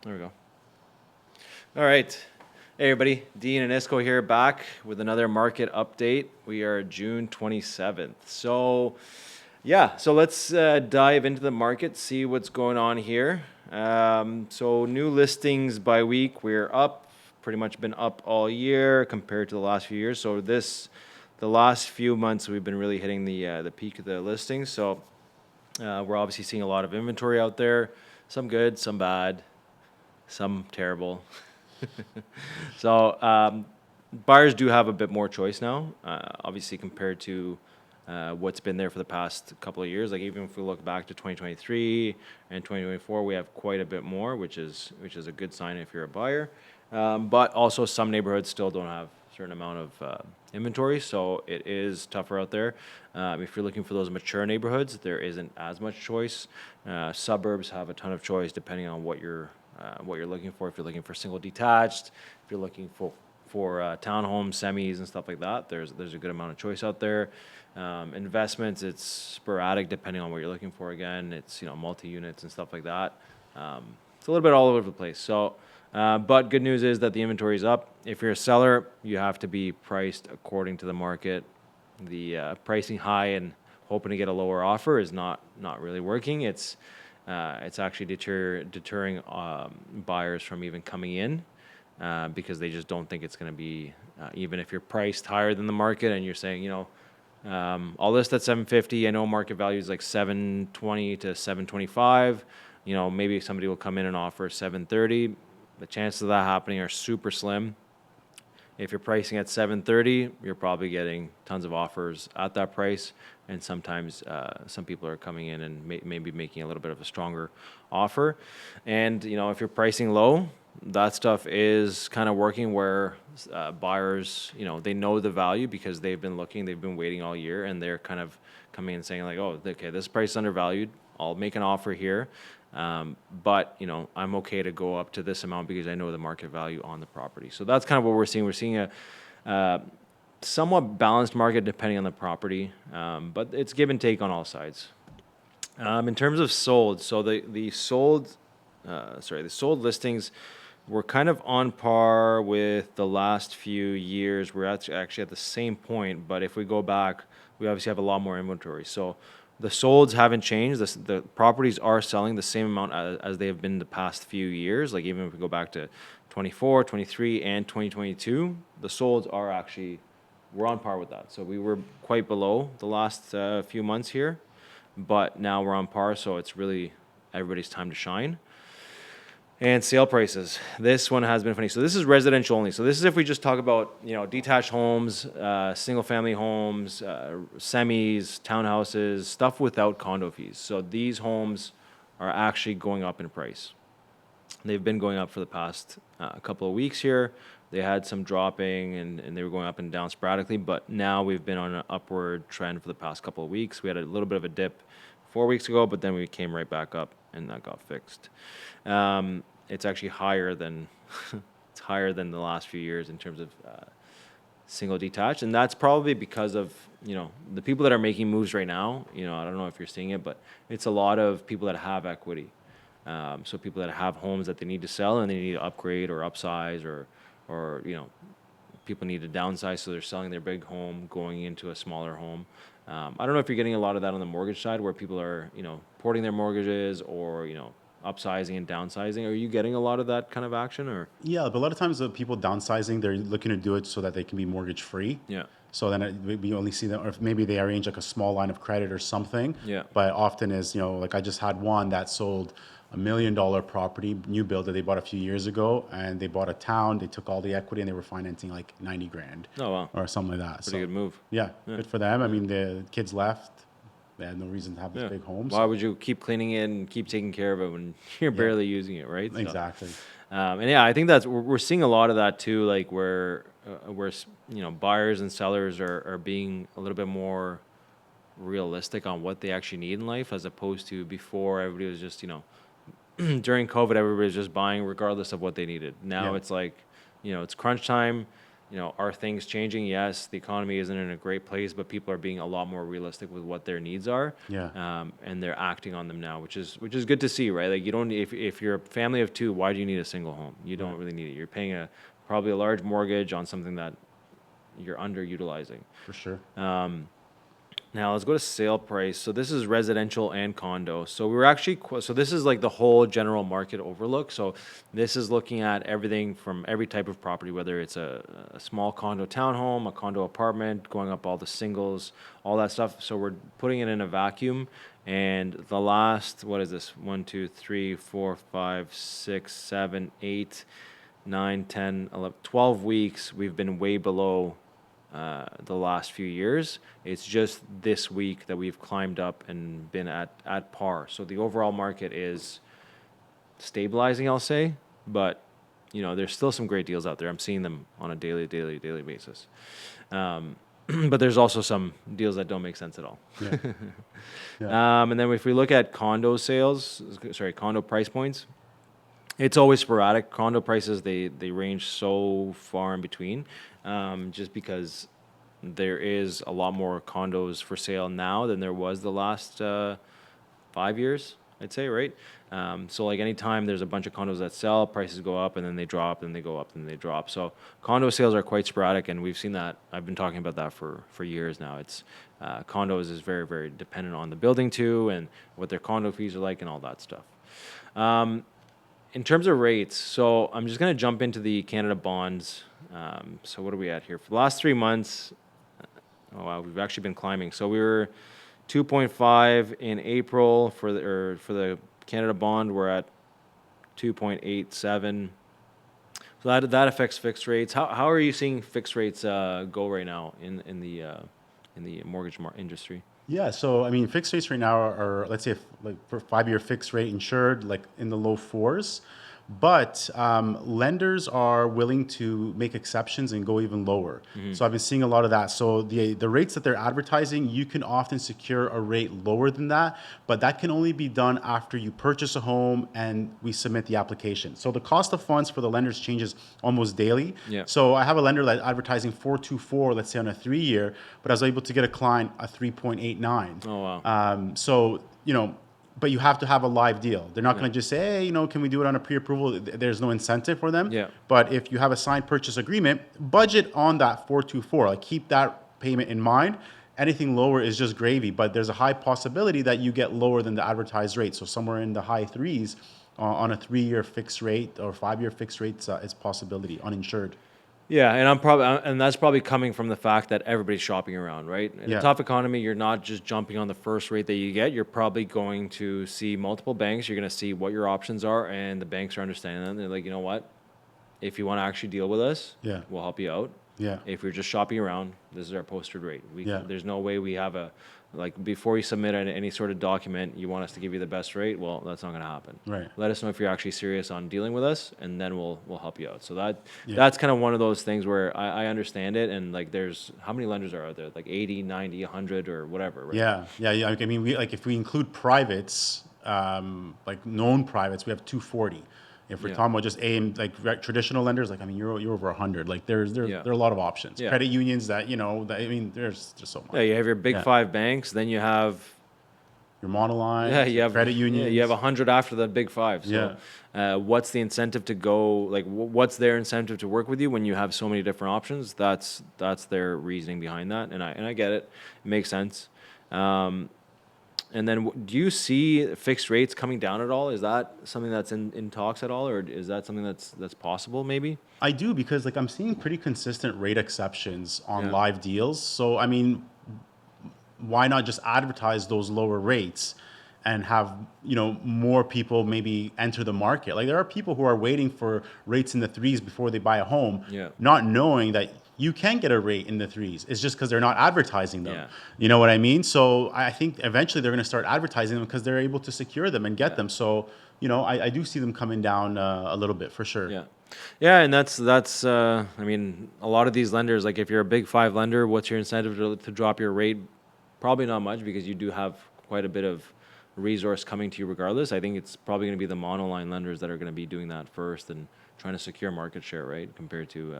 There we go. All right. Hey, everybody. Dean and Isco here back with another market update. We are June 27th. So let's dive into the market, see what's going on here. So new listings by week, we're up, pretty much been up all year compared to the last few years. The last few months, we've been really hitting the peak of the listings. So we're obviously seeing a lot of inventory out there, some good, some bad, some terrible. So buyers do have a bit more choice now, obviously compared to what's been there for the past couple of years. Like even if we look back to 2023 and 2024, we have quite a bit more, which is a good sign if you're a buyer. But also some neighborhoods still don't have a certain amount of inventory, so it is tougher out there. If you're looking for those mature neighborhoods, there isn't as much choice. Suburbs have a ton of choice depending on what you're looking for. If you're looking for single detached, if you're looking for townhomes, semis, and stuff like that, there's a good amount of choice out there. Investments, it's sporadic depending on what you're looking for. Again, it's multi-units and stuff like that. It's a little bit all over the place. But good news is that the inventory is up. If you're a seller, you have to be priced according to the market. The pricing high and hoping to get a lower offer is not really working. It's actually deterring buyers from even coming in because they just don't think it's going to be, even if you're priced higher than the market and you're saying, I'll list at 750. I know market value is like 720 to 725. Maybe somebody will come in and offer 730. The chances of that happening are super slim. If you're pricing at 730, you're probably getting tons of offers at that price, and sometimes some people are coming in and maybe making a little bit of a stronger offer. And if you're pricing low, that stuff is kind of working where buyers, they know the value because they've been looking, they've been waiting all year, and they're kind of coming and saying like, oh, okay, this price is undervalued. I'll make an offer here. But I'm okay to go up to this amount because I know the market value on the property. So that's kind of what we're seeing. We're seeing a somewhat balanced market depending on the property, but it's give and take on all sides. In terms of sold, so the sold listings were kind of on par with the last few years. We're actually at the same point, but if we go back, we obviously have a lot more inventory. So the solds haven't changed. The properties are selling the same amount as they have been the past few years. Like even if we go back to 24, 23, and 2022, the solds are actually, we're on par with that. So we were quite below the last few months here, but now we're on par. So it's really everybody's time to shine. And sale prices. This one has been funny. So this is residential only. So this is if we just talk about detached homes, single family homes, semis, townhouses, stuff without condo fees. So these homes are actually going up in price. They've been going up for the past couple of weeks here. They had some dropping and they were going up and down sporadically, but now we've been on an upward trend for the past couple of weeks. We had a little bit of a dip 4 weeks ago, but then we came right back up and that got fixed. It's actually higher than the last few years in terms of single detached, and that's probably because of the people that are making moves right now. I don't know if you're seeing it, but it's a lot of people that have equity. So people that have homes that they need to sell and they need to upgrade or upsize or people need to downsize, so they're selling their big home, going into a smaller home. I don't know if you're getting a lot of that on the mortgage side where people are porting their mortgages or upsizing and downsizing. Are you getting a lot of that kind of action or? Yeah, but a lot of times the people downsizing, they're looking to do it so that they can be mortgage free. Yeah. So then we only see that, or if maybe they arrange like a small line of credit or something. Yeah. But often is, like I just had one that sold $1 million property, new build that they bought a few years ago, and they bought a town. They took all the equity and they were financing like 90 grand. Oh, wow. Or something like that. Pretty good move. Yeah, good for them. I mean, the kids left. They had no reason to have this Yeah. big home. Why would you keep cleaning it and keep taking care of it when you're barely using it, right? Exactly. And yeah, I think we're seeing a lot of that too, like where buyers and sellers are being a little bit more realistic on what they actually need in life, as opposed to before everybody was just during COVID everybody was just buying regardless of what they needed. Now Yeah. it's like it's crunch time. are things changing? Yes, the economy isn't in a great place, but people are being a lot more realistic with what their needs are. Yeah. And they're acting on them now, which is good to see, right? Like you don't, if you're a family of two, why do you need a single home? You don't Right. really need it. You're paying probably a large mortgage on something that you're underutilizing. For sure. Now let's go to sale price. So this is residential and condo. So we were actually, so this is like the whole general market overlook. So this is looking at everything from every type of property, whether it's a small condo townhome, a condo apartment, going up all the singles, all that stuff. So we're putting it in a vacuum. And the last, what is this? 1, 2, 3, 4, 5, 6, 7, 8, 9, 10, 11, 12 weeks. We've been way below the last few years. It's just this week that we've climbed up and been at par. So the overall market is stabilizing, I'll say, but there's still some great deals out there. I'm seeing them on a daily basis. But there's also some deals that don't make sense at all. Yeah. Yeah. And then if we look at condo price points, it's always sporadic. Condo prices, they range so far in between, just because there is a lot more condos for sale now than there was the last 5 years, I'd say, right? So like anytime there's a bunch of condos that sell, prices go up and then they drop and they go up and they drop. So condo sales are quite sporadic, and we've seen that. I've been talking about that for years now. It's condos is very, very dependent on the building too, and what their condo fees are like and all that stuff. In terms of rates, so I'm just going to jump into the Canada bonds. So what are we at here? For the last 3 months, oh wow, we've actually been climbing. So we were 2.5 in April for the Canada bond. We're at 2.87. So that affects fixed rates. How are you seeing fixed rates go right now in the mortgage industry? Yeah, so I mean, fixed rates right now are let's say, like for 5-year fixed rate insured, like in the low fours, but lenders are willing to make exceptions and go even lower. So I've been seeing a lot of that. So the rates that they're advertising, you can often secure a rate lower than that, but that can only be done after you purchase a home and we submit the application. So the cost of funds for the lenders changes almost daily. Yeah. So I have a lender that's advertising 4.24, let's say on a 3-year, but I was able to get a client a 3.89. Oh wow. So, but you have to have a live deal. They're not going to just say, hey, can we do it on a pre-approval? There's no incentive for them. Yeah. But if you have a signed purchase agreement, budget on that 4.24. Like keep that payment in mind. Anything lower is just gravy, but there's a high possibility that you get lower than the advertised rate. So somewhere in the high threes on a 3-year fixed rate or 5-year fixed rate, it's possibility uninsured. Yeah, and that's probably coming from the fact that everybody's shopping around, right? In a tough economy, you're not just jumping on the first rate that you get. You're probably going to see multiple banks. You're going to see what your options are, and the banks are understanding that. They're like, you know what? If you want to actually deal with us, we'll help you out. Yeah. If you're just shopping around, this is our posted rate. Yeah. There's no way we have before you submit any sort of document, you want us to give you the best rate. Well, that's not going to happen. Right. Let us know if you're actually serious on dealing with us, and then we'll help you out. So that's kind of one of those things where I understand it, and like there's how many lenders are out there? Like 80, 90, 100 or whatever, right? Yeah. I mean, if we include privates, like known privates, we have 240. If we're talking about just traditional lenders, like I mean, you're over 100. Like there are a lot of options. Yeah. Credit unions I mean, there's just so much. Yeah, you have your big 5 banks, then you have your monoline. Yeah, you have credit unions. Yeah, you have 100 after the big 5. So, what's the incentive to go? Like, what's their incentive to work with you when you have so many different options? That's their reasoning behind that, and I get it. It makes sense. And then, do you see fixed rates coming down at all? Is that something that's in talks at all, or is that something that's possible? Maybe. I do, because like I'm seeing pretty consistent rate exceptions on live deals. So I mean, why not just advertise those lower rates and have more people maybe enter the market? Like there are people who are waiting for rates in the 3s before they buy a home, not knowing that you can get a rate in the 3s. It's just because they're not advertising them. You know what I mean? So I think eventually they're going to start advertising them because they're able to secure them and get them. So I do see them coming down a little bit for sure. Yeah, and that's I mean, a lot of these lenders, like if you're a big 5 lender, what's your incentive to drop your rate? Probably not much, because you do have quite a bit of resource coming to you regardless. I think it's probably going to be the monoline lenders that are going to be doing that first and trying to secure market share, right, compared to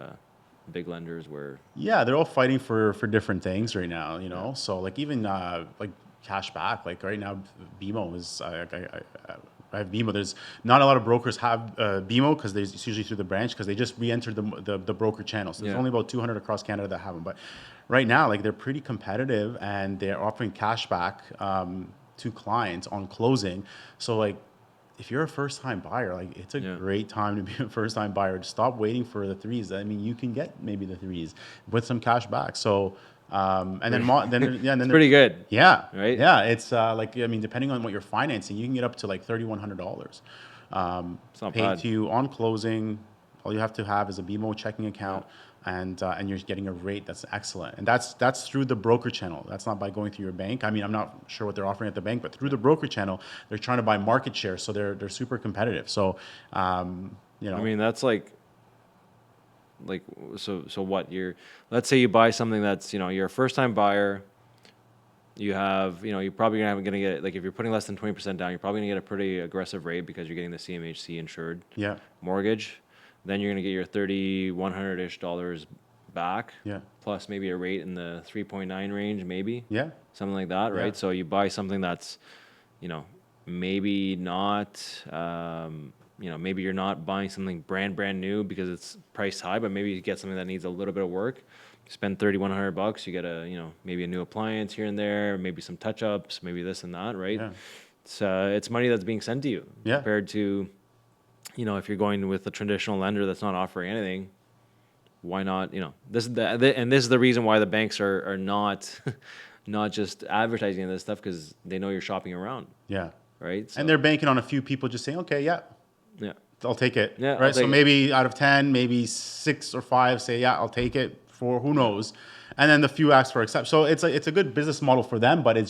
big lenders where Yeah, they're all fighting for different things right now, you know. So like even like cash back, like right now, BMO is I have BMO. There's not a lot of brokers have BMO because it's usually through the branch because they just re-entered the broker channel. So there's yeah. only about 200 across Canada that have them. But right now, like they're pretty competitive and they're offering cash back to clients on closing. So like if you're a first time buyer, like it's a Yeah. great time to be a first time buyer. Just stop waiting for the threes. I mean, you can get maybe the threes with some cash back. So, and then, yeah, and then, It's pretty good, yeah, right? yeah. It's like, I mean, depending on what you're financing, you can get up to like $3,100 It's not paid bad. to you on closing. All you have to have is a BMO checking Yeah. account, and you're getting a rate that's excellent. And that's through the broker channel. That's not by going through your bank. I mean, I'm not sure what they're offering at the bank, but through the broker channel, they're trying to buy market share, so they're super competitive. So, you I know, mean, that's like so what let's say you buy something that's, you're a first time buyer, you have, you're probably gonna get, like, if you're putting less than 20% down, you're probably gonna get a pretty aggressive rate because you're getting the CMHC insured yeah, mortgage. Then you're gonna get your 3,100-ish dollars back, yeah, plus maybe a rate in the 3.9 range, maybe yeah, something like that, yeah, right? So you buy something that's, you know, maybe not, maybe you're not buying something brand new because it's priced high, but maybe you get something that needs a little bit of work. Spend $3,100, you get maybe a new appliance here and there, maybe some touch ups, maybe this and that, right? yeah, It's money that's being sent to you yeah. compared to, if you're going with a traditional lender that's not offering anything. Why not? And this is the reason why the banks are not not just advertising this stuff, because they know you're shopping around, Yeah. right? And So they're banking on a few people just saying, okay, yeah, yeah, I'll take it. yeah, I'll Right. So take it. maybe out of 10, maybe 6 or 5 say, yeah, I'll take it for who Yeah, knows. And then the few ask for accept. So it's a good business model for them, but I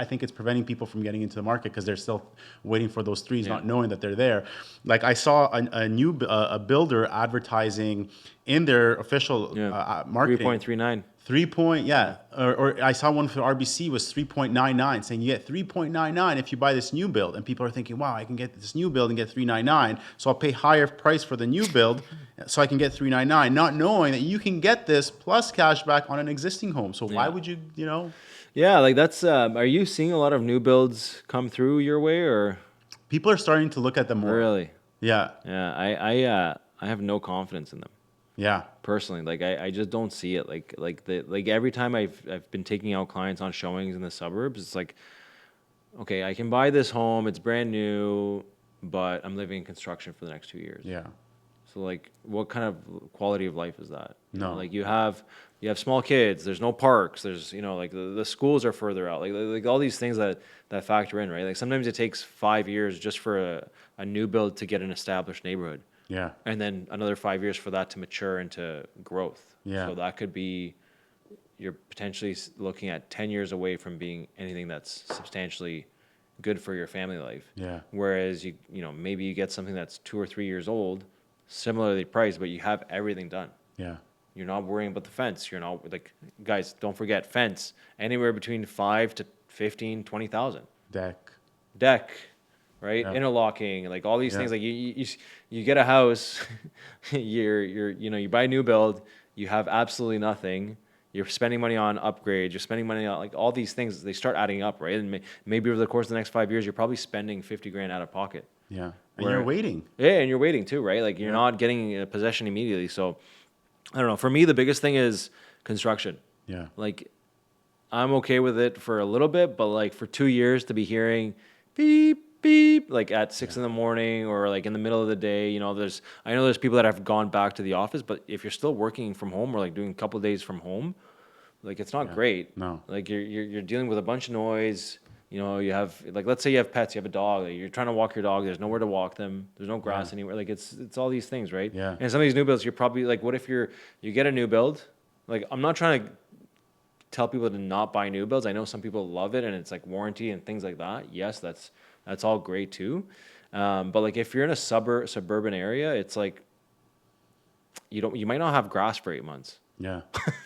think it's preventing people from getting into the market because they're still waiting for those threes, yeah, not knowing that they're there. Like I saw a builder advertising in their official yeah. Three marketing. point three nine. 3 point, Yeah, yeah. Or I saw one for RBC was 3.99, saying you get 3.99 if you buy this new build. And people are thinking, wow, I can get this new build and get 399. So I'll pay higher price for the new build so I can get 399, not knowing that you can get this plus cash back on an existing home. So why yeah, would you, you know, yeah. Like that's. Are you seeing a lot of new builds come through your way, or people are starting to look at them more. really? Yeah. Yeah, I have no confidence in them Yeah. personally. Like I just don't see it. Like every time I've been taking out clients on showings in the suburbs, it's like, okay, I can buy this home, it's brand new, but I'm living in construction for the next 2 years. Yeah. So like, what kind of quality of life is that? No. Like you have small kids. There's no parks. There's like the schools are further out. Like all these things that factor in, right? Like sometimes it takes 5 years just for a new build to get an established neighborhood, Yeah. and then another 5 years for that to mature into growth. Yeah. So that could be, you're potentially looking at 10 years away from being anything that's substantially good for your family life. Yeah. Whereas maybe you get something that's 2 or 3 years old, similarly priced, but you have everything done. Yeah. You're not worrying about the fence. You're not, like, guys, don't forget, fence anywhere between 5 to 15, 20,000. Deck. Deck, right? Yeah. Interlocking, like all these Yeah. things. Like you get a house, you buy a new build, you have absolutely nothing. You're spending money on upgrades. You're spending money on, like, all these things. They start adding up, right? And maybe over the course of the next 5 years, you're probably spending 50 grand out of pocket. Yeah. And Where- you're waiting. Yeah, and you're waiting too, right? Like you're Yeah. not getting a possession immediately. So I don't know. For me, the biggest thing is construction. Yeah. Like, I'm okay with it for a little bit, but like for 2 years to be hearing beep beep like at 6 in the morning or like in the middle of the day, I know there's people that have gone back to the office, but if you're still working from home or like doing a couple of days from home, like it's not Yeah. great. No. Like you're dealing with a bunch of noise. You have, like, let's say you have pets, you have a dog, like you're trying to walk your dog, there's nowhere to walk them, there's no grass anywhere. Like it's all these things, right? Yeah. And some of these new builds, you're probably like, what if you get a new build? Like, I'm not trying to tell people to not buy new builds. I know some people love it and it's like warranty and things like that. Yes, that's all great too. But like if you're in a suburban area, it's like you might not have grass for 8 months. Yeah.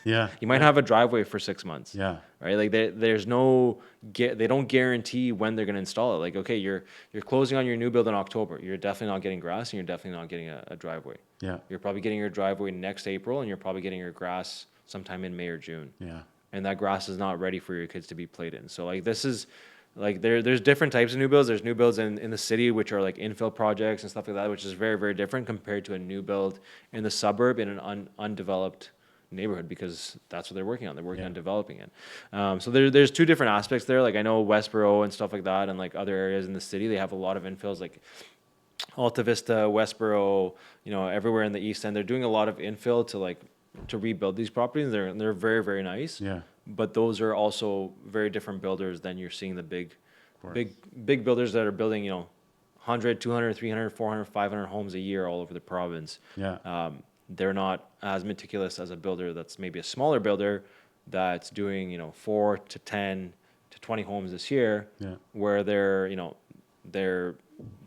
Yeah. You might have a driveway for 6 months. Yeah. Right. Like there's no, they don't guarantee when they're going to install it. Like, okay, you're closing on your new build in October. You're definitely not getting grass and you're definitely not getting a driveway. Yeah. You're probably getting your driveway next April and you're probably getting your grass sometime in May or June. Yeah. And that grass is not ready for your kids to be played in. So like this is like there's different types of new builds. There's new builds in the city, which are like infill projects and stuff like that, which is very, very different compared to a new build in the suburb in an undeveloped neighborhood, because that's what they're working on. They're working on developing it. So there's two different aspects there. Like I know Westboro and stuff like that, and like other areas in the city, they have a lot of infills, like Alta Vista, Westboro, everywhere in the East End. They're doing a lot of infill to rebuild these properties. They're very, very nice. Yeah. But those are also very different builders than you're seeing the big builders that are building, 100, 200, 300, 400, 500 homes a year all over the province. Yeah. They're not as meticulous as a builder that's maybe a smaller builder that's doing, 4 to 10 to 20 homes this year, Yeah. where they're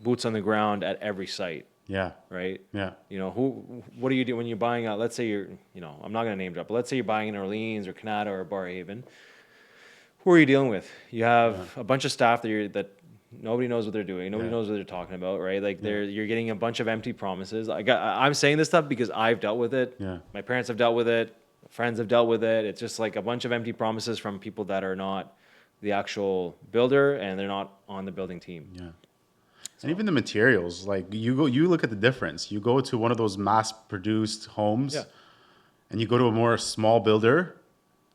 boots on the ground at every site, Yeah. right? Yeah. What do you do when you're buying out? Let's say I'm not going to name drop, but let's say you're buying in Orleans or Canada or Barrhaven. Who are you dealing with? You have a bunch of staff that nobody knows what they're doing. Nobody knows what they're talking about, right? Like you're getting a bunch of empty promises. I'm saying this stuff because I've dealt with it. Yeah. My parents have dealt with it. Friends have dealt with it. It's just like a bunch of empty promises from people that are not the actual builder and they're not on the building team. Yeah. And even the materials, like you look at the difference. You go to one of those mass-produced homes, and you go to a more small builder.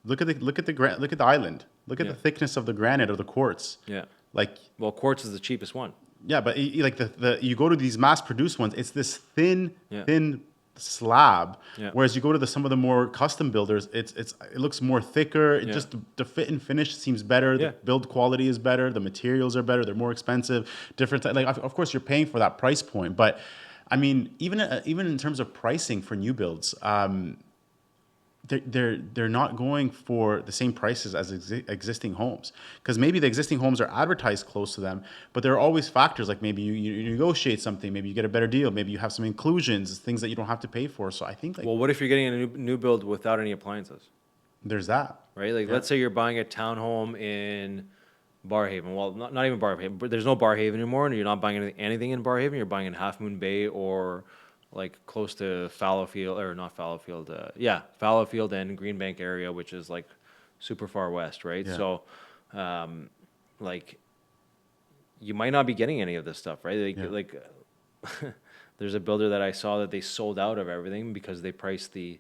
Look at the island. Look at the thickness of the granite or the quartz. Yeah. Like, Well, quartz is the cheapest one. yeah, but like you go to these mass-produced ones, it's this thin slab. Yeah. Whereas you go to some of the more custom builders, it looks more thicker. It just the fit and finish seems better. Yeah. The build quality is better. The materials are better. They're more expensive. Different. Like of course you're paying for that price point, but I mean even in terms of pricing for new builds, they're not going for the same prices as existing homes, because maybe the existing homes are advertised close to them, but there are always factors like maybe you negotiate something, maybe you get a better deal, maybe you have some inclusions, things that you don't have to pay for. So I think Well, what if you're getting a new build without any appliances? there's that. Right? Like, let's say you're buying a townhome in Barrhaven. Well, not even Barrhaven, but there's no Barrhaven anymore, and you're not buying anything in Barrhaven. You're buying in Half Moon Bay or like close to Fallowfield, or not Fallowfield, Fallowfield and Greenbank area, which is like super far west, right? Yeah. So, like, you might not be getting any of this stuff, right? There's a builder that I saw that they sold out of everything because they priced the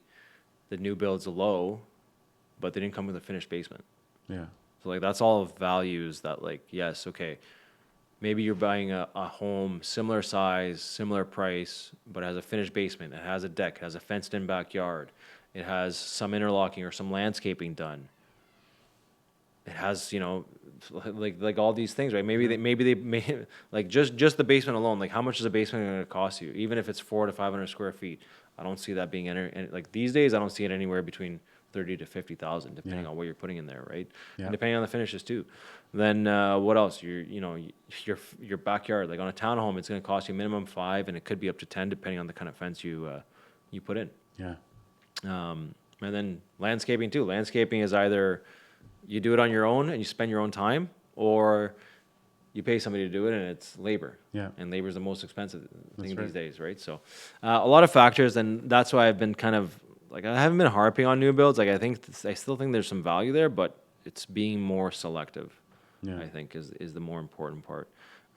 new builds low, but they didn't come with a finished basement. Yeah. So like that's all values that, like, yes, okay, maybe you're buying a home similar size, similar price, but it has a finished basement, it has a deck, it has a fenced in backyard, it has some interlocking or some landscaping done. It has, like all these things, right? Maybe they like just the basement alone. Like, how much is a basement going to cost you? Even if it's 400 to 500 square feet, I don't see that being like these days. I don't see it anywhere between 30 to 50,000, depending on what you're putting in there, right? Yeah. And depending on the finishes too. Then what else? Your backyard, like on a townhome, it's going to cost you minimum 5, and it could be up to 10, depending on the kind of fence you put in. Yeah. And then landscaping too. Landscaping is either you do it on your own and you spend your own time, or you pay somebody to do it and it's labor. Yeah. And labor is the most expensive thing right. these days, right? So a lot of factors, and that's why I've been kind of like, I haven't been harping on new builds. Like, I still think there's some value there, but it's being more selective. Yeah. I think is the more important part.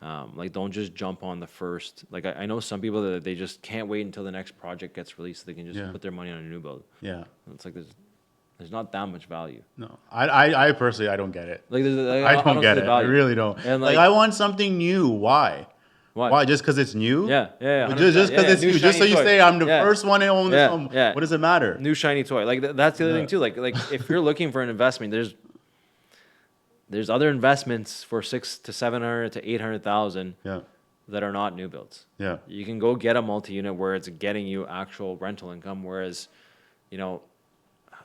Like, don't just jump on the first. Like, I know some people that they just can't wait until the next project gets released so they can just put their money on a new build. Yeah. It's like there's not that much value. No, I personally, I don't get it. Like, I don't get it. I really don't. And like, I want something new. Why? Why? Why? Just because it's new? Yeah. Just because it's new. Just so you say I'm the first one to own this home. Yeah. What does it matter? New shiny toy. Like, that's the other thing too. Like if you're looking for an investment, there's other investments for 600 to 700 to 800,000 that are not new builds. Yeah. You can go get a multi-unit where it's getting you actual rental income, whereas,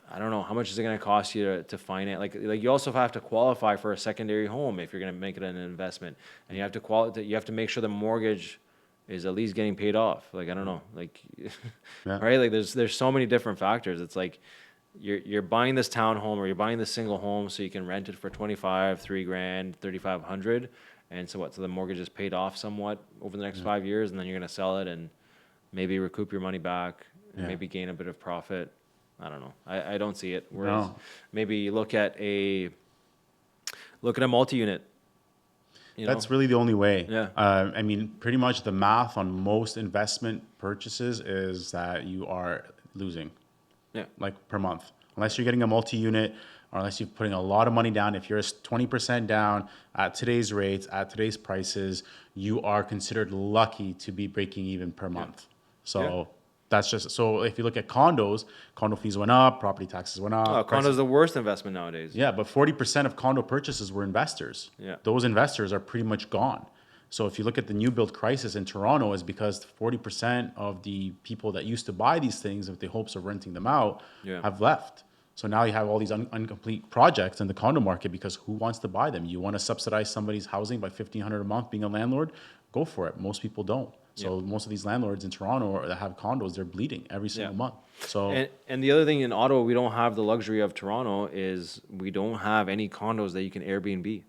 I don't know, how much is it going to cost you to finance? Like you also have to qualify for a secondary home if you're going to make it an investment, and you have to make sure the mortgage is at least getting paid off. Like, I don't know, like, Yeah. right? Like there's so many different factors. It's like you're buying this townhome or you're buying this single home so you can rent it for 25, 3 grand, 3,500. And so what? So the mortgage is paid off somewhat over the next 5 years, and then you're going to sell it and maybe recoup your money back and Yeah. maybe gain a bit of profit. I don't know. I don't see it. Whereas No. maybe you look at a multi-unit. That's really the only way. Yeah. I mean, pretty much the math on most investment purchases is that you are losing, Yeah. like per month, unless you're getting a multi-unit or unless you're putting a lot of money down. If you're 20% down at today's rates, at today's prices, you are considered lucky to be breaking even per month. So Yeah. that's just, so if you look at condos, condo fees went up, property taxes went up. Oh, condo's the worst investment nowadays. Yeah, but 40% of condo purchases were investors. Yeah. Those investors are pretty much gone. So if you look at the new build crisis in Toronto, is because 40% of the people that used to buy these things with the hopes of renting them out Yeah. have left. So now you have all these incomplete projects in the condo market because who wants to buy them? You want to subsidize somebody's housing by $1,500 a month being a landlord? Go for it. Most people don't. So most of these landlords in Toronto that have condos, they're bleeding every single month. So And the other thing in Ottawa, we don't have the luxury of Toronto is we don't have any condos that you can Airbnb.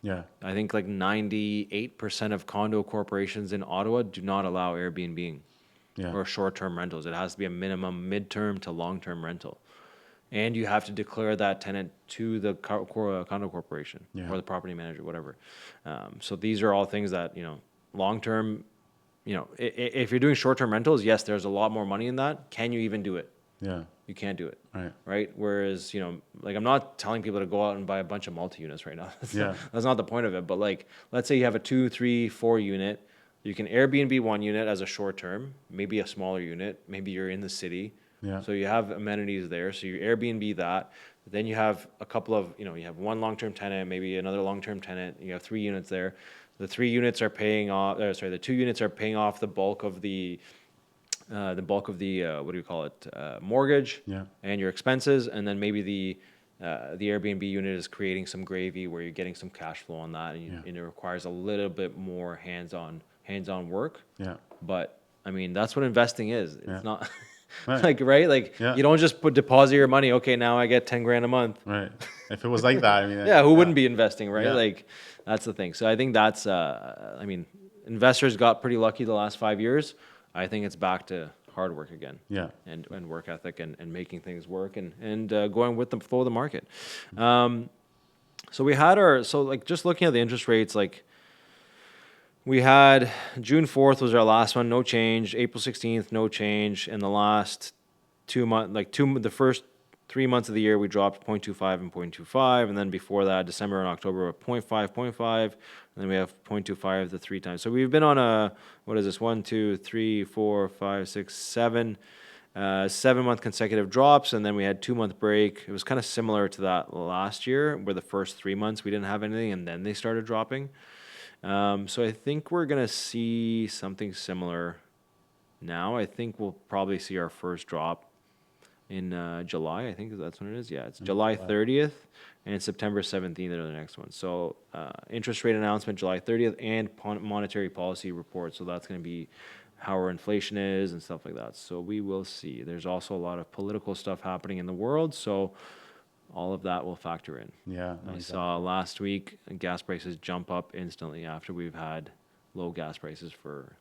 yeah, I think like 98% of condo corporations in Ottawa do not allow Airbnb yeah, or short-term rentals. It has to be a minimum mid-term to long-term rental. And you have to declare that tenant to the condo corporation or the property manager, whatever. So these are all things that, long-term, if you're doing short-term rentals, yes, there's a lot more money in that. Can you even do it? yeah, You can't do it. right. Right? Whereas, like I'm not telling people to go out and buy a bunch of multi-units right now. That's not the point of it. But like, let's say you have a 2, 3, 4 unit. You can Airbnb one unit as a short term, maybe a smaller unit. Maybe you're in the city. Yeah. So you have amenities there. So you Airbnb that. Then you have a couple of, you have one long-term tenant, maybe another long-term tenant. You have 3 units there. The 3 units are paying off, the 2 units are paying off the bulk of the what do you call it, mortgage, Yeah. and your expenses, and then maybe the Airbnb unit is creating some gravy where you're getting some cash flow on that, and it requires a little bit more hands-on work. Yeah. But I mean, that's what investing is. It's not Right. like, right? Like Yeah. you don't just deposit your money. Okay, now I get 10 grand a month. Right. If it was like that, I mean, Yeah, who wouldn't be investing, right? Yeah. Like that's the thing. So I think that's, I mean, investors got pretty lucky the last 5 years. I think it's back to hard work again. Yeah. And work ethic and making things work and going with the flow of the market. So we had like just looking at the interest rates, like we had June 4th was our last one, no change. April 16th, no change. And the last 2 months, the first 3 months of the year, we dropped 0.25 and 0.25. And then before that, December and October were 0.5, 0.5. And then we have 0.25 the 3 times. So we've been on a, what is this, 1, 2, 3, 4, 5, 6, 7, 7-month consecutive drops. And then we had 2-month break. It was kind of similar to that last year, where the first 3 months we didn't have anything and then they started dropping. So I think we're going to see something similar now. I think we'll probably see our first drop in July. I think that's when it is. Yeah, it's July 30th and September 17th are the next one. So interest rate announcement July 30th and monetary policy report. So that's going to be how our inflation is and stuff like that. So we will see. There's also a lot of political stuff happening in the world. So all of that will factor in. Yeah. I saw last week gas prices jump up instantly after we've had low gas prices for,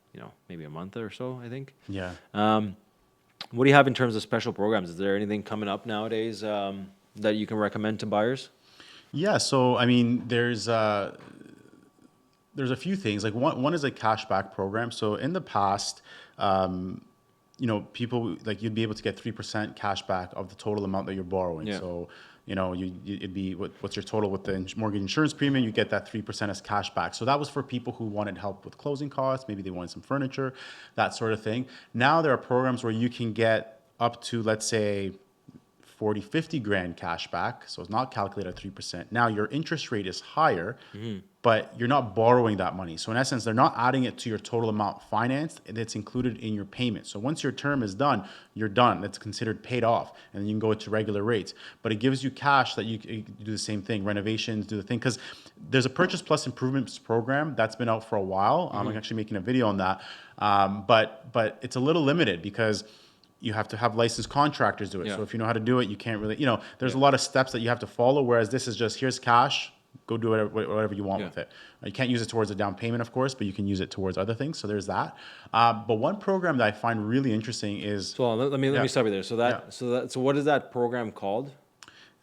maybe a month or so, I think. Yeah. What do you have in terms of special programs? Is there anything coming up nowadays that you can recommend to buyers? Yeah. So, I mean, there's a few things. Like one is a cashback program. So in the past, people, like, you'd be able to get 3% cash back of the total amount that you're borrowing. Yeah. So, it'd be what's your total with the mortgage insurance premium, you get that 3% as cash back. So that was for people who wanted help with closing costs, maybe they wanted some furniture, that sort of thing. Now there are programs where you can get up to, let's say, 40, 50 grand cash back. So it's not calculated at 3%. Now your interest rate is higher, but you're not borrowing that money. So in essence, they're not adding it to your total amount financed, and it's included in your payment. So once your term is done, you're done. That's considered paid off, and then you can go to regular rates. But it gives you cash that you do the same thing, renovations, do the thing. Because there's a Purchase Plus Improvements program that's been out for a while. I'm actually making a video on that. But it's a little limited because you have to have licensed contractors do it. Yeah. So if you know how to do it, you can't really, there's a lot of steps that you have to follow. Whereas this is just, here's cash, go do whatever you want with it. You can't use it towards a down payment, of course, but you can use it towards other things. So there's that. But one program that I find really interesting is. So let me stop you there. So what is that program called?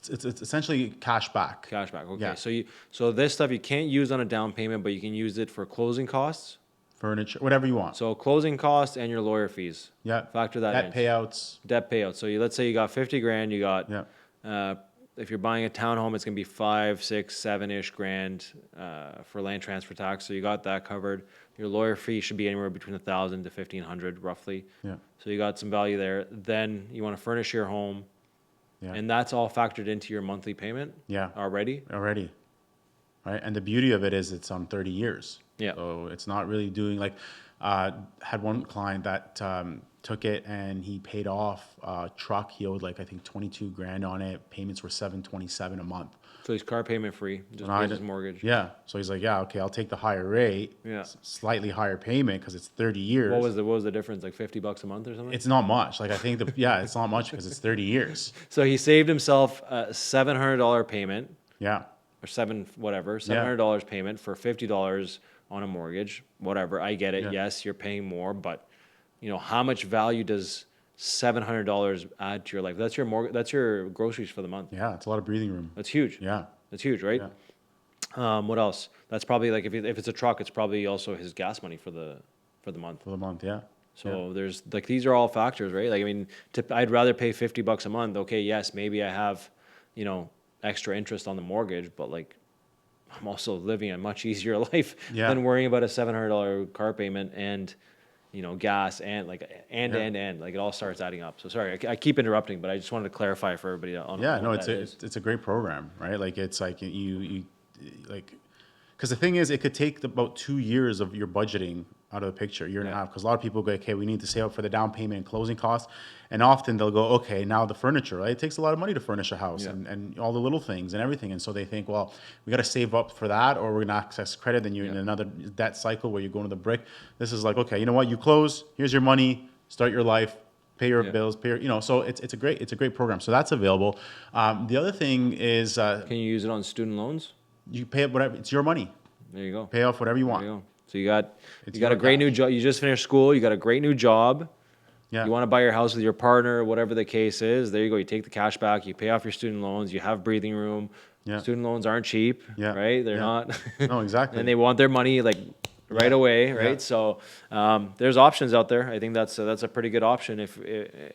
It's essentially cash back. Cash back. Okay. Yeah. So this stuff you can't use on a down payment, but you can use it for closing costs. Furniture, whatever you want. So closing costs and your lawyer fees. Yeah. Factor that in. Debt payouts. So let's say you got 50 grand, you got, Yeah. if you're buying a townhome, it's going to be 5, 6, 7-ish grand for land transfer tax. So you got that covered. Your lawyer fee should be anywhere between 1,000 to 1,500 roughly. Yeah. So you got some value there. Then you want to furnish your home. Yeah. And that's all factored into your monthly payment. Yeah. Already. Right. And the beauty of it is it's on 30 years. Yeah. So it's not really doing like, had one client that took it and he paid off a truck. He owed like, I think 22 grand on it. Payments were 727 a month. So he's car payment free, just pays his mortgage. Yeah. So he's like, yeah, okay, I'll take the higher rate. Yeah. Slightly higher payment because it's 30 years. What was the difference? Like $50 a month or something? It's not much. Like I think it's not much because it's 30 years. So he saved himself a $700 payment. Yeah. Or $700 payment for $50 on a mortgage, whatever. I get it. Yeah. Yes, you're paying more, but how much value does $700 add to your life? That's your mortgage. That's your groceries for the month. Yeah, it's a lot of breathing room. That's huge. Yeah. That's huge, right? Yeah. What else? That's probably like if it's a truck, it's probably also his gas money for the month. For the month, yeah. So there's like these are all factors, right? Like I mean, I'd rather pay $50 a month. Okay, yes, maybe I have, extra interest on the mortgage, but like I'm also living a much easier life than worrying about a $700 car payment and gas and like and like it all starts adding up. So sorry, I keep interrupting, but I just wanted to clarify for everybody on it's a great program, right? Like it's like you like because the thing is it could take about 2 years of your budgeting out of the picture, year and a half, because a lot of people go, okay, we need to save up for the down payment and closing costs, and often they'll go, okay, now the furniture, right? It takes a lot of money to furnish a house and all the little things and everything, and so they think, well, we got to save up for that, or we're gonna access credit, then you're in another debt cycle where you're going to the brick. This is like, okay, you know what? You close, here's your money, start your life, pay your bills, so it's a great program. So that's available. The other thing is, can you use it on student loans? You pay it whatever, it's your money. There you go. Pay off whatever you want. There you go. So you got a great new job. You just finished school. You got a great new job. Yeah. You want to buy your house with your partner, whatever the case is. There you go. You take the cash back. You pay off your student loans. You have breathing room. Yeah. Student loans aren't cheap, right? They're not. No, exactly. And they want their money like right away, right? Yeah. So there's options out there. I think that's a pretty good option,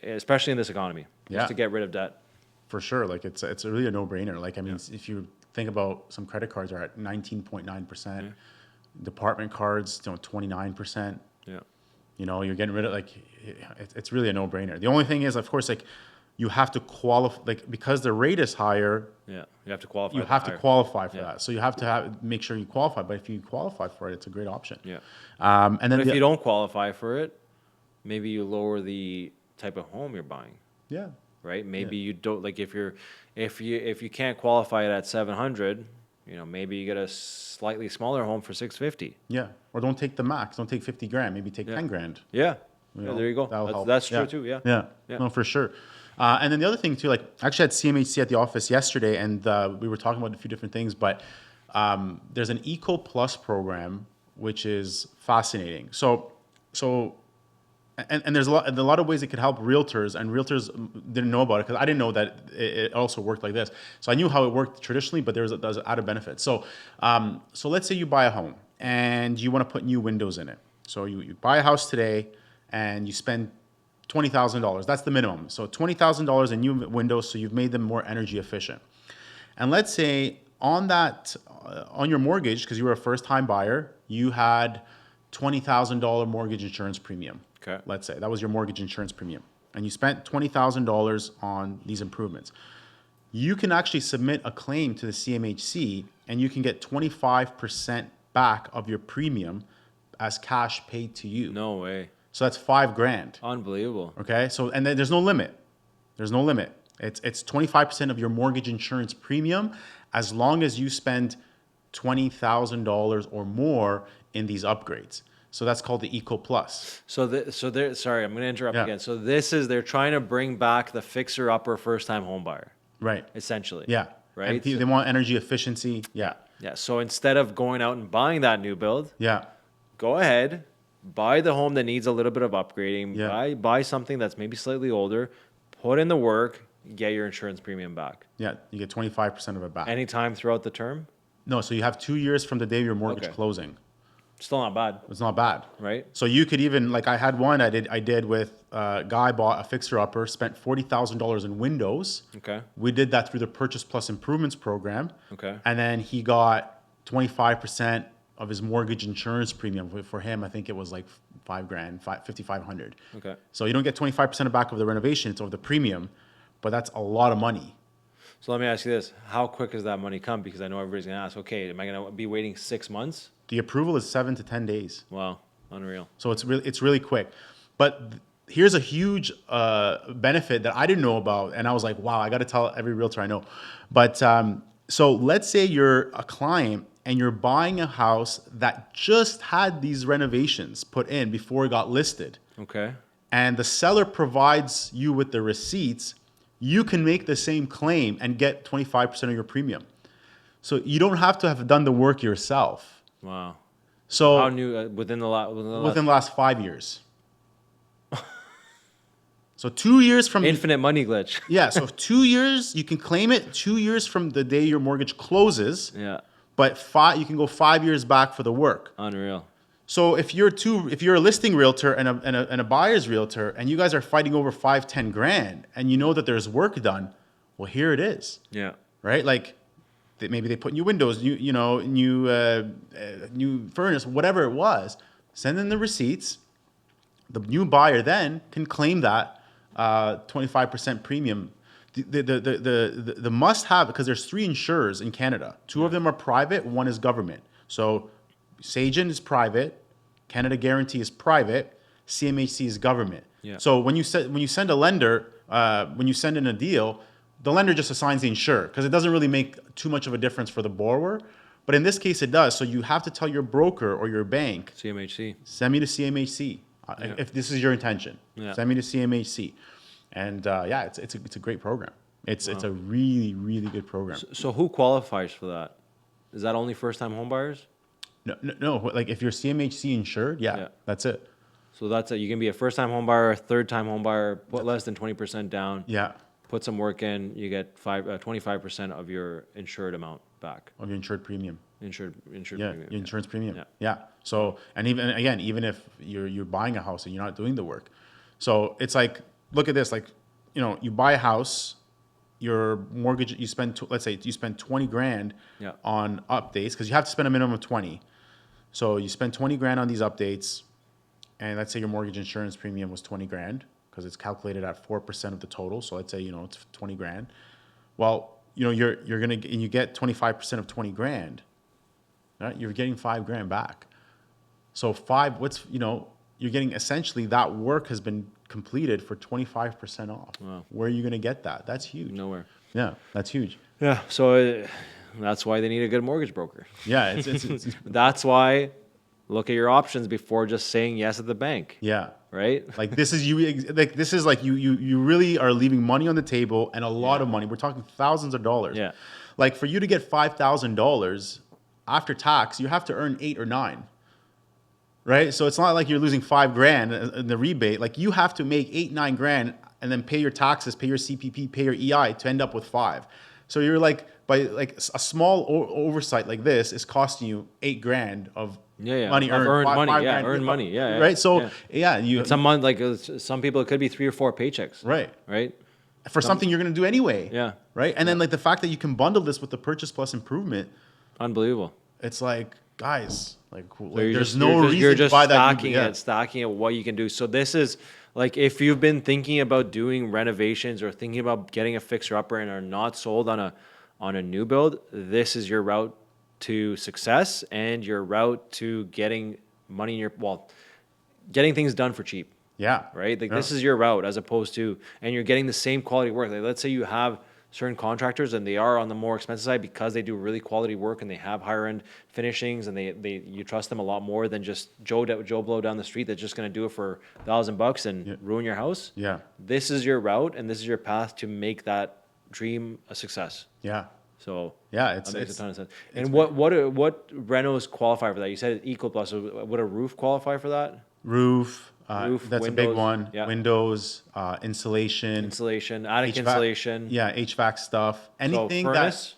especially in this economy, just to get rid of debt. For sure. Like it's really a no-brainer. Like I mean, if you think about some credit cards are at 19.9%. Department cards, 29%. Yeah. You're getting rid of it's really a no-brainer. The only thing is, of course, like you have to qualify, like because the rate is higher. Yeah, you have to qualify. You have to qualify for that. So you have to make sure you qualify. But if you qualify for it, it's a great option. Yeah. And then if you don't qualify for it, maybe you lower the type of home you're buying. Yeah. Right. Maybe you don't like if you can't qualify it at 700. Maybe you get a slightly smaller home for 650. Yeah, or don't take the max. Don't take 50 grand. Maybe take 10 grand. Yeah. There you go. That'll help. That's true too. Yeah. Yeah. No, for sure. And then the other thing too, like I actually had CMHC at the office yesterday, and we were talking about a few different things. But there's an Eco Plus program which is fascinating. So. And there's a lot of ways it could help realtors, and realtors didn't know about it because I didn't know that it also worked like this. So I knew how it worked traditionally, but there's added benefit. So let's say you buy a home and you want to put new windows in it. So you buy a house today and you spend $20,000. That's the minimum. So $20,000 in new windows, so you've made them more energy efficient. And let's say on your mortgage, because you were a first-time buyer, you had $20,000 mortgage insurance premium. Okay. Let's say that was your mortgage insurance premium. and you spent $20,000 on these improvements, you can actually submit a claim to the CMHC and you can get 25% back of your premium as cash paid to you. No way. So that's $5,000. Unbelievable. Okay. So, and then there's no limit. There's no limit. It's 25% of your mortgage insurance premium as long as you spend $20,000 or more in these upgrades. So that's called the Eco Plus. So sorry, I'm going to interrupt Yeah. again. So they're trying to bring back the fixer upper first time home buyer, Right. essentially. Yeah. Right. And they want energy efficiency. Yeah. Yeah. So instead of going out and buying that new build, Yeah. go ahead, buy the home that needs a little bit of upgrading, Yeah. buy something that's maybe slightly older, put in the work, get your insurance premium back. Yeah. You get 25% of it back. Anytime throughout the term, No, so you have 2 years from the day of your mortgage Okay. closing. still not bad, It's not bad. right? So you could even, like I had one I did with a guy bought a fixer upper, spent $40,000 in windows. Okay. We did that through the Purchase Plus Improvements program. Okay. And then he got 25% of his mortgage insurance premium. For him, I think it was like $5,000, $5,500. Okay. So you don't get 25% back of the renovation, it's of the premium, but that's a lot of money. So let me ask you this: how quick does that money come? Because I know everybody's gonna ask. Okay, am I gonna be waiting 6 months? The approval is 7 to 10 days. Wow, unreal. So it's really quick. But here's a huge benefit that I didn't know about, and I was like, wow, I got to tell every realtor I know. But so let's say you're a client and you're buying a house that just had these renovations put in before it got listed, Okay. and the seller provides you with the receipts. You can make the same claim and get 25% of your premium. So you don't have to have done the work yourself. Wow. So How new within the last within the last 5 years. So 2 years from infinite money glitch? yeah, so 2 years you can claim it. 2 years from the day your mortgage closes, Yeah, but you can go 5 years back for the work. unreal. So if you're a listing realtor and a buyer's realtor, and you guys are fighting over 5-10 grand, and you know that there's work done, well, here it is, Yeah. right? Like maybe they put new windows, new furnace, whatever it was. Send in the receipts. The new buyer then can claim that 25% premium. The must have, because there's 3 insurers in Canada. 2 of them are private, 1 is government. So Sagen is private, Canada Guarantee is private, CMHC is government. Yeah. So when you send a lender, when you send in a deal, the lender just assigns the insurer because it doesn't really make too much of a difference for the borrower. But in this case, it does. So you have to tell your broker or your bank, CMHC. send me to CMHC if this is your intention. Yeah. Send me to CMHC, and it's a great program. It's a really, really good program. So who qualifies for that? Is that only first time home buyers? No, like if you're CMHC insured, Yeah. that's it. So that's it. You can be a first time home buyer, a third time home buyer, put less than 20% down, Yeah, put some work in, you get 25% of your insured amount back. of your insured premium. Insured Yeah, premium. your insurance premium. Yeah. Yeah. So, and even if you're buying a house and you're not doing the work, so it's like, look at this, like, you buy a house, your mortgage, you spend, let's say you spend 20 grand Yeah. on updates, because you have to spend a minimum of 20. So you spend 20 grand on these updates, and let's say your mortgage insurance premium was 20 grand, because it's calculated at 4% of the total. So let's say, it's 20 grand. Well, you're going to, and you get 25% of 20 grand, right? You're getting 5 grand back. So you're getting essentially that work has been completed for 25% off. Wow. Where are you going to get that? That's huge. Nowhere. Yeah, that's huge. Yeah. So that's why they need a good mortgage broker. Yeah, it's That's why look at your options before just saying yes at the bank. yeah. Right? Like this is you really are leaving money on the table, and a lot of money. We're talking thousands of dollars. Yeah. Like for you to get $5,000 after tax, you have to earn 8 or 9. Right? So it's not like you're losing 5 grand in the rebate. Like you have to make 8, 9 grand and then pay your taxes, pay your CPP, pay your EI to end up with 5. So you're like, by like a small oversight like this is costing you 8 grand of money Of earned. earned money. five Yeah. grand, Earned money. Yeah. Right? So yeah. you Some month, like some people, it could be 3 or 4 paychecks. right. Right? For something you're going to do anyway. Yeah. Right? And then like the fact that you can bundle this with the Purchase Plus Improvement, Unbelievable. it's like, guys, there's no reason you're to just buy that. stacking it, what you can do. So this is like, if you've been thinking about doing renovations or thinking about getting a fixer upper and are not sold on a new build, this is your route to success and your route to getting money in getting things done for cheap. Yeah. Right? Like, Yeah. this is your route, as opposed to, and you're getting the same quality work. Like, let's say you have certain contractors and they are on the more expensive side because they do really quality work and they have higher end finishings, and you trust them a lot more than just Joe Blow down the street that's just going to do it for $1,000 and ruin your house. Yeah. This is your route and this is your path to make that dream a success. Yeah. So Yeah, that makes a ton of sense. And what renos qualify for that? You said Eco Plus. So would a roof qualify for that? Roof. Roof, That's windows, a big one. yeah. Windows, insulation, attic insulation. Yeah, HVAC stuff. Anything furnace?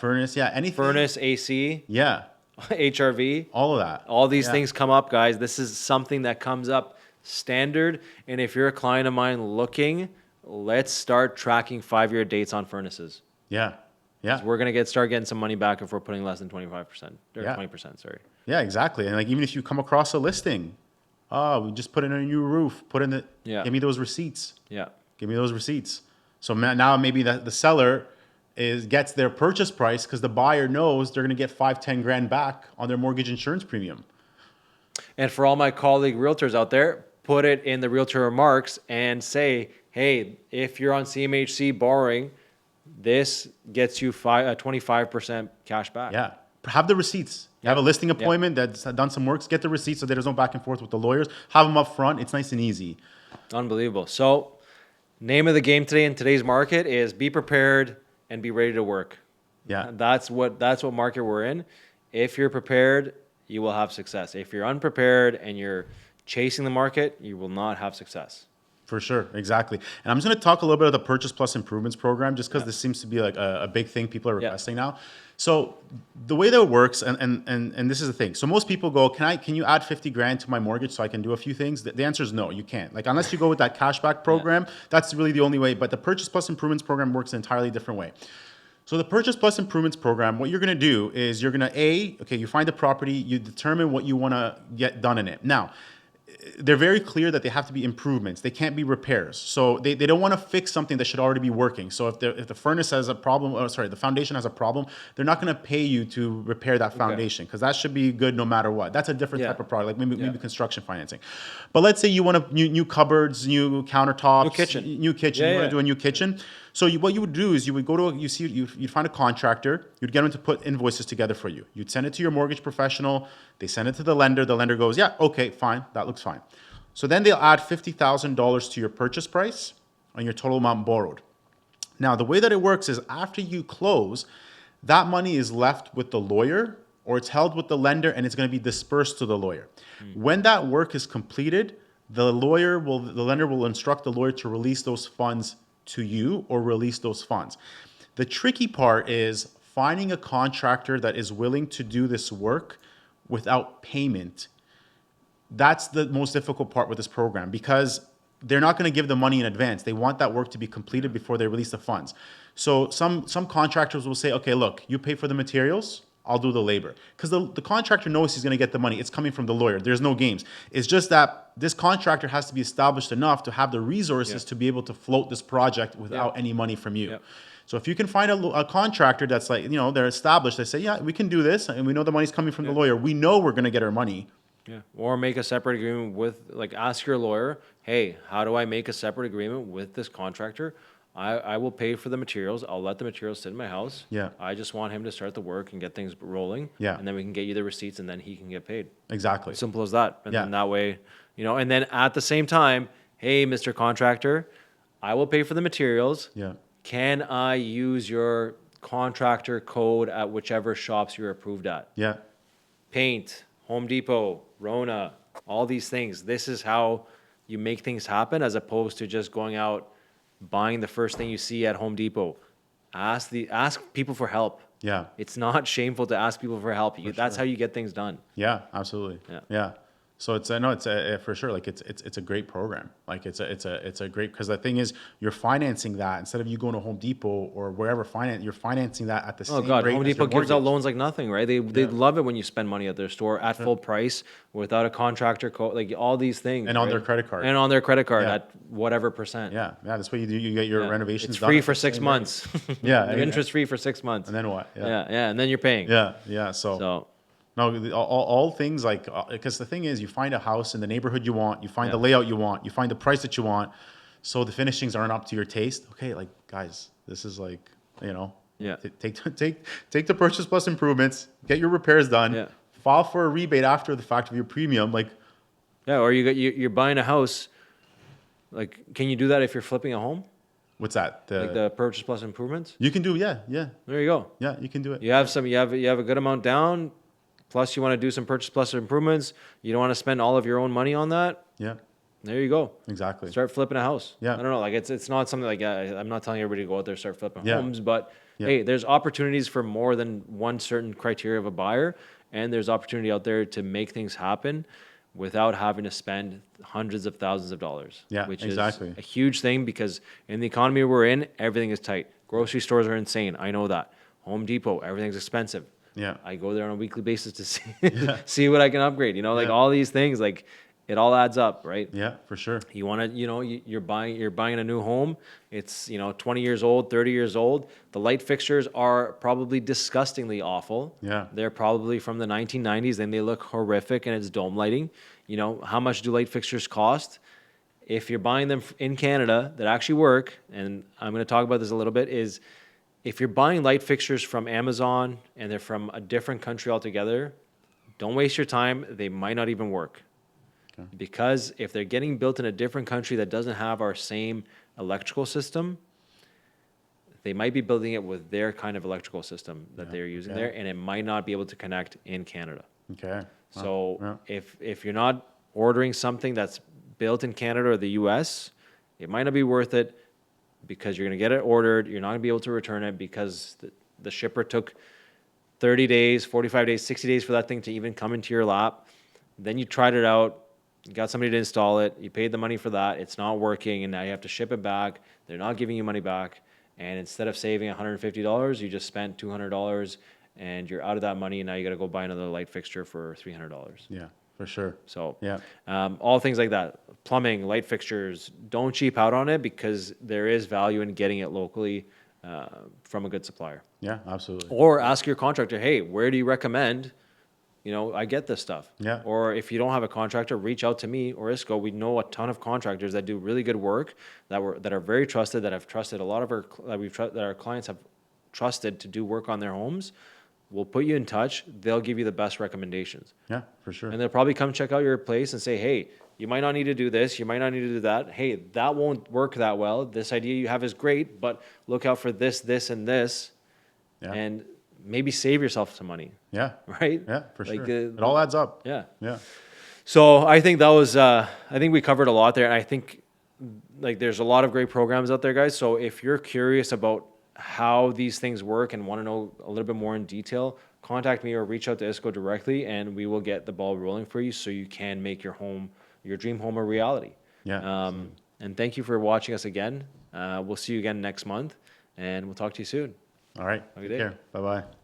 Furnace. Yeah, anything. Furnace, AC, Yeah, HRV. all of that. All these things come up, guys. This is something that comes up standard. And if you're a client of mine looking, let's start tracking 5-year dates on furnaces. Yeah, yeah. We're gonna start getting some money back if we're putting less than 25% or Yeah. 20%. Sorry. Yeah, exactly. And like, even if you come across a listing, we just put in a new roof. Give me those receipts. Yeah. Give me those receipts. So now maybe the seller gets their purchase price because the buyer knows they're going to get 5-10 grand back on their mortgage insurance premium. And for all my colleague realtors out there, put it in the realtor remarks and say, hey, if you're on CMHC borrowing, this gets you 25% cash back. Yeah. Have the receipts. You have a listing appointment that's done some works, get the receipts so there's no back and forth with the lawyers. Have them up front. It's nice and easy. Unbelievable. So, name of the game today in today's market is be prepared and be ready to work. Yeah. That's what market we're in. If you're prepared, you will have success. If you're unprepared and you're chasing the market, you will not have success. For sure, exactly. And I'm just going to talk a little bit of the Purchase Plus Improvements Program, just because this seems to be like a big thing people are requesting now. So the way that it works, and this is the thing. So most people go, can you add 50 grand to my mortgage so I can do a few things? The answer is no, you can't. Like, unless you go with that cashback program, that's really the only way. But the Purchase Plus Improvements Program works an entirely different way. So the Purchase Plus Improvements Program, what you're going to do is you're going to, you find the property, you determine what you want to get done in it. Now, they're very clear that they have to be improvements. They can't be repairs. So they don't want to fix something that should already be working. So if the furnace has a problem, the foundation has a problem, they're not going to pay you to repair that foundation because that should be good no matter what. That's a different type of product, like maybe construction financing. But let's say you want new cupboards, new countertops, new kitchen. You want to do a new kitchen. So what you would do is you would go to you'd find a contractor, you'd get them to put invoices together for you. You'd send it to your mortgage professional, they send it to the lender goes, yeah, okay, fine, that looks fine. So then they'll add $50,000 to your purchase price on your total amount borrowed. Now, the way that it works is after you close, that money is left with the lawyer or it's held with the lender and it's going to be dispersed to the lawyer. When that work is completed, the lender will instruct the lawyer to release those funds to you or release those funds. The tricky part is finding a contractor that is willing to do this work without payment. That's the most difficult part with this program because they're not going to give the money in advance. They want that work to be completed before they release the funds. So some contractors will say, okay, look, you pay for the materials, I'll do the labor. Because the contractor knows he's going to get the money. It's coming from the lawyer. There's no games. It's just that this contractor has to be established enough to have the resources to be able to float this project without any money from you. So if you can find a contractor that's like, they're established, they say, yeah, we can do this, and we know the money's coming from the lawyer. We know we're going to get our money. Yeah. Or make a separate agreement ask your lawyer, hey, how do I make a separate agreement with this contractor? I will pay for the materials. I'll let the materials sit in my house. Yeah. I just want him to start the work and get things rolling. Yeah. And then we can get you the receipts and then he can get paid. Exactly. Simple as that. And then that way, and then at the same time, hey, Mr. Contractor, I will pay for the materials. Yeah. Can I use your contractor code at whichever shops you're approved at? Yeah. Paint, Home Depot, Rona, all these things. This is how you make things happen as opposed to just going out, buying the first thing you see at Home Depot. Ask people for help. Yeah. It's not shameful to ask people for help. That's how you get things done. Yeah, absolutely. Yeah. So it's no, it's a for sure. Like it's a great program. Like it's a great, because the thing is, you're financing that instead of you going to Home Depot or wherever you're financing that at the Oh same God, rate Home as your Depot gives out mortgage. loans like nothing, right? They Yeah. love it when you spend money at their store at full price without a contractor code, like all these things, And on their right? credit card. And on their credit card Yeah. at whatever percent. Yeah, that's what you do. You get your Yeah. renovations It's done free at for the 6 same rate. months. Yeah, Interest free for 6 months. and then what? Yeah, yeah, and then you're paying. Yeah. So No, all things like, because the thing is, you find a house in the neighborhood you want, you find Yeah. the layout you want, you find the price that you want, so the finishings aren't up to your taste. Okay, like guys, this is like, Yeah. take the purchase plus improvements, get your repairs done, Yeah. file for a rebate after the fact of your premium. Like, Yeah, or you're buying a house. Like, can you do that if you're flipping a home? what's that? Like the purchase plus improvements? You can do, yeah, There you go. you can do it. You have a good amount down, plus you want to do some purchase plus improvements. You don't want to spend all of your own money on that. Yeah, There you go. exactly. Start flipping a house. Yeah. I don't know. Like it's not something like I'm not telling everybody to go out there and start flipping Yeah. homes, but Yeah. hey, there's opportunities for more than one certain criteria of a buyer, and there's opportunity out there to make things happen without having to spend hundreds of thousands of dollars. Yeah, which exactly. is a huge thing because in the economy we're in, everything is tight. Grocery stores are insane. I know that. Home Depot, everything's expensive. Yeah. I go there on a weekly basis to see see what I can upgrade. Like Yeah. all these things, like it all adds up, right? Yeah, for sure. You want to, you're buying a new home. It's 20 years old, 30 years old. The light fixtures are probably disgustingly awful. Yeah. They're probably from the 1990s and they look horrific and it's dome lighting. How much do light fixtures cost? If you're buying them in Canada that actually work, and I'm going to talk about this a little bit, is if you're buying light fixtures from Amazon and they're from a different country altogether, don't waste your time. They might not even work. Because if they're getting built in a different country that doesn't have our same electrical system, they might be building it with their kind of electrical system that they're using okay. there, and it might not be able to connect in Canada. Okay. So yeah. if you're not ordering something that's built in Canada or the US, it might not be worth it because you're going to get it ordered. You're not going to be able to return it because the shipper took 30 days, 45 days, 60 days for that thing to even come into your lap. Then you tried it out, you got somebody to install it, you paid the money for that, it's not working, and now you have to ship it back. They're not giving you money back. And instead of saving $150, you just spent $200 and you're out of that money, and now you got to go buy another light fixture for $300. Yeah, for sure. So Yeah. all things like that, plumbing, light fixtures, don't cheap out on it because there is value in getting it locally from a good supplier. Yeah, absolutely. Or ask your contractor, hey, where do you recommend, I get this stuff. Yeah. Or if you don't have a contractor, reach out to me or Isco. We know a ton of contractors that do really good work that are very trusted, that have trusted a lot of that our clients have trusted to do work on their homes. We'll put you in touch. They'll give you the best recommendations. Yeah, for sure. And they'll probably come check out your place and say, hey, you might not need to do this. You might not need to do that. Hey, that won't work that well. This idea you have is great, but look out for this, this, and this. Yeah. And maybe save yourself some money. Yeah. Right? Yeah, for Like, sure. It all adds up. Yeah. Yeah. So I think that was, I think we covered a lot there. And I think there's a lot of great programs out there, guys. So if you're curious about how these things work and want to know a little bit more in detail, contact me or reach out to ISCO directly and we will get the ball rolling for you so you can make your dream home a reality. Yeah. And thank you for watching us again. We'll see you again next month and we'll talk to you soon. All right. Have a good Take day. care. Bye-bye.